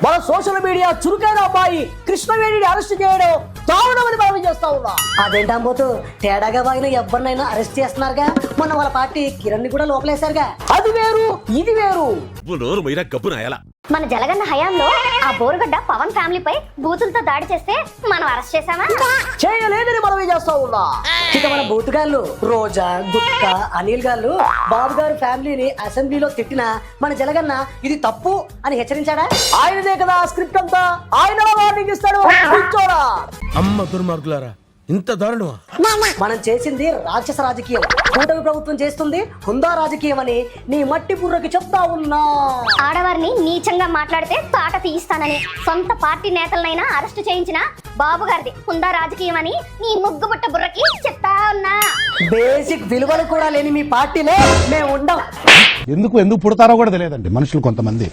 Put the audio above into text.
మన social media చురుకైన అబ్బాయి కృష్ణవేణిని అరెస్ట్ చేయడం దారుణమని మనం చేస్తా ఉన్నా. అదేంటంబోతు తేడాగా బాగిన ఎవరినైనా అరెస్ట్ చేస్తున్నారుగా. మొన్న వాళ్ళ పార్టీ కిరణ్ ని కూడా లోపలేశారుగా. అది వేరు ఇది వేరు. మన జలగన్న హయాంలో ఆ బోరుగడ్డ పవన్ ఫ్యామిలీపై బూతులతో దాడి చేస్తే మనం అరెస్ట్ చేసామా? చేయలేదని మనమే చేస్తా ఉన్నా. ఇక మన బూతుగాళ్ళు రోజా, గుట్కా, అనిల్ గారు బాబు గారి ఫ్యామిలీని అసెంబ్లీలో తిట్టినా మన జలగన్న ఇది తప్పు అని హెచ్చరించాడా? ఆయనదే కదా స్క్రిప్ట్ అంతా. ఆయన వార్నింగ్ ఇస్తాడు. కూర్చోరా. అమ్మ దుర్మార్గులారా, ఇంత దారుణమా? మనం చేసింది రాక్షస రాజకీయం, కూటమి ప్రభుత్వం చేస్తుంది హుందా రాజకీయం అని నీ మట్టి బుర్రకి చెప్తా ఉన్నా. ఆడవారిని నీచంగా మాట్లాడితే తాట తీయిస్తానని సొంత పార్టీ నేతలనైనా అరెస్ట్ చేయించిన బాబు గారిది హుందా రాజకీయం అని నీ ముగ్గుబుట్ట బుర్రకి చెప్తా ఉన్నా. బేసిక్ విలువలు కూడా లేని మీ పార్టీలో మేము ఉండం. ఎందుకు పుడతారో కూడా తెలియదండి మనుషులు కొంతమంది.